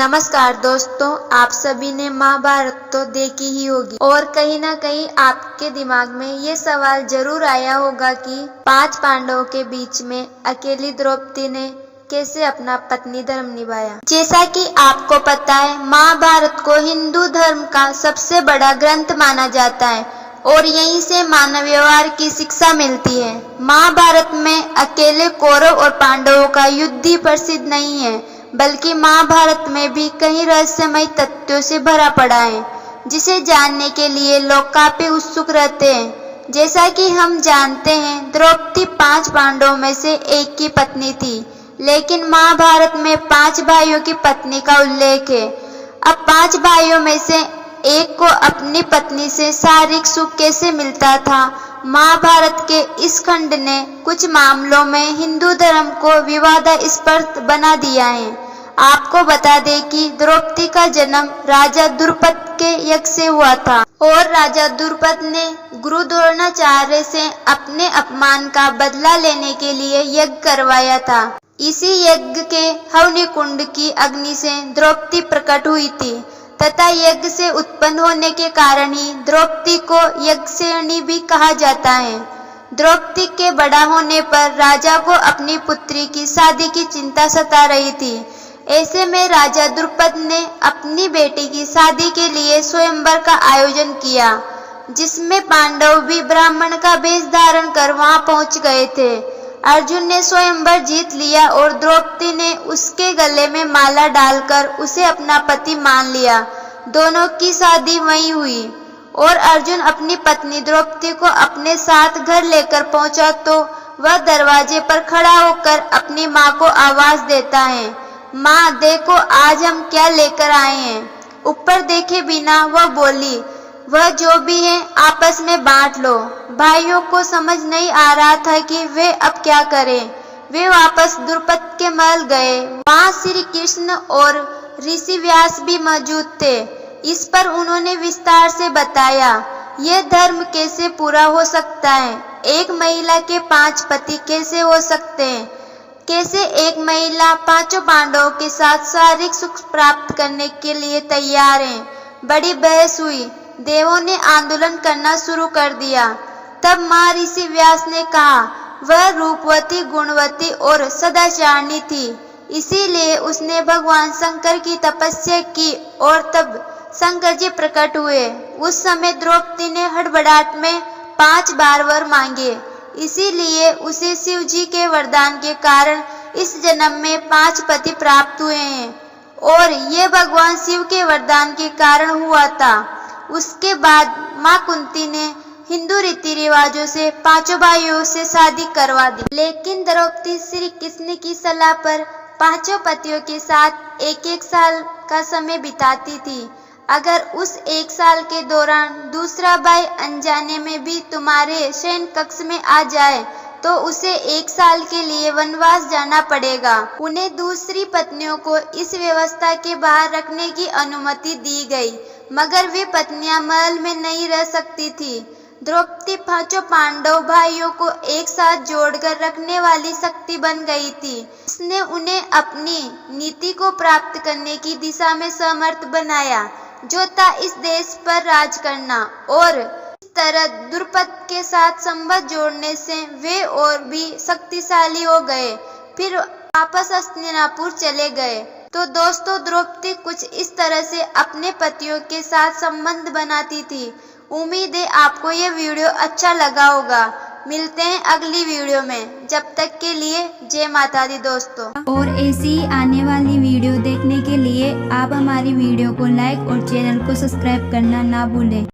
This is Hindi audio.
नमस्कार दोस्तों, आप सभी ने महाभारत तो देखी ही होगी और कहीं ना कहीं आपके दिमाग में ये सवाल जरूर आया होगा कि 5 पांडवों के बीच में अकेली द्रौपदी ने कैसे अपना पत्नी धर्म निभाया। जैसा कि आपको पता है, महाभारत को हिंदू धर्म का सबसे बड़ा ग्रंथ माना जाता है और यहीं से मानव व्यवहार की शिक्षा मिलती है। महाभारत में अकेले कौरव और पांडवों का युद्ध ही प्रसिद्ध नहीं है, बल्कि महाभारत में भी कई रहस्यमय तथ्यों से भरा पड़ा है, जिसे जानने के लिए लोग काफी उत्सुक रहते हैं। जैसा कि हम जानते हैं, द्रौपदी 5 पांडवों में से एक की पत्नी थी, लेकिन महाभारत में 5 भाइयों की पत्नी का उल्लेख है। अब 5 भाइयों में से एक को अपनी पत्नी से शारीरिक सुख कैसे मिलता था, महाभारत के इस खंड ने कुछ मामलों में हिंदू धर्म को विवादास्पद बना दिया है। आपको बता दें कि द्रौपदी का जन्म राजा द्रुपद के यज्ञ से हुआ था और राजा द्रुपद ने गुरु द्रोणाचार्य से अपने अपमान का बदला लेने के लिए यज्ञ करवाया था। इसी यज्ञ के हवनी कुंड की अग्नि से द्रौपदी प्रकट हुई थी तथा यज्ञ से उत्पन्न होने के कारण ही द्रौपदी को यज्ञसेनी भी कहा जाता है। द्रौपदी के बड़ा होने पर राजा को अपनी पुत्री की शादी की चिंता सता रही थी। ऐसे में राजा द्रुपद ने अपनी बेटी की शादी के लिए स्वयंवर का आयोजन किया, जिसमें पांडव भी ब्राह्मण का वेश धारण कर वहां पहुंच गए थे। अर्जुन ने स्वयंवर जीत लिया और द्रौपदी ने उसके गले में माला डालकर उसे अपना पति मान लिया। दोनों की शादी वहीं हुई और अर्जुन अपनी पत्नी द्रौपदी को अपने साथ घर लेकर पहुंचा तो वह दरवाजे पर खड़ा होकर अपनी माँ को आवाज देता है, माँ देखो आज हम क्या लेकर आए हैं। ऊपर देखे बिना वह बोली, वह जो भी है आपस में बांट लो। भाइयों को समझ नहीं आ रहा था कि वे अब क्या करें। वे वापस द्रुपद के महल गए। वहां श्री कृष्ण और ऋषि व्यास भी मौजूद थे। इस पर उन्होंने विस्तार से बताया, यह धर्म कैसे पूरा हो सकता है, एक महिला के 5 पति कैसे हो सकते हैं, कैसे एक महिला 5 पांडवों के साथ शारीरिक सुख प्राप्त करने के लिए तैयार है। बड़ी बहस हुई। देवों ने आंदोलन करना शुरू कर दिया। तब महर्षि व्यास ने कहा, वह रूपवती, गुणवती और सदाचारणी थी, इसीलिए उसने भगवान शंकर की तपस्या की और तब शंकर जी प्रकट हुए। उस समय द्रौपदी ने हड़बड़ाहट में 5 बार वर मांगे, इसीलिए उसे शिव जी के वरदान के कारण इस जन्म में 5 पति प्राप्त हुए हैं और ये भगवान शिव के वरदान के कारण हुआ था। उसके बाद माँ कुंती ने हिंदू रीति रिवाजों से 5 भाइयों से शादी करवा दी, लेकिन द्रौपदी श्री कृष्ण की सलाह पर 5 पतियों के साथ 1-1 साल का समय बिताती थी। अगर उस 1 साल के दौरान दूसरा भाई अनजाने में भी तुम्हारे शयन कक्ष में आ जाए तो उसे 1 साल के लिए वनवास जाना पड़ेगा। उन्हें दूसरी पत्नियों को इस व्यवस्था के बाहर रखने की अनुमति दी गई, मगर वे पत्नियां महल में नहीं रह सकती थी। द्रौपदी 5 पांडव भाइयों को एक साथ जोड़कर रखने वाली शक्ति बन गई थी। इसने उन्हें अपनी नीति को प्राप्त करने की दिशा में समर्थ बनाया, जो था इस देश पर राज करना। और इस तरह द्रुपद के साथ संबंध जोड़ने से वे और भी शक्तिशाली हो गए। फिर वापस हस्तिनापुर चले गए। तो दोस्तों, द्रौपदी कुछ इस तरह से अपने पतियों के साथ संबंध बनाती थी। उम्मीद है आपको ये वीडियो अच्छा लगा होगा। मिलते हैं अगली वीडियो में, जब तक के लिए जय माता दी दोस्तों। और ऐसी ही आने वाली वीडियो देखने के लिए आप हमारी वीडियो को लाइक और चैनल को सब्सक्राइब करना ना भूलें।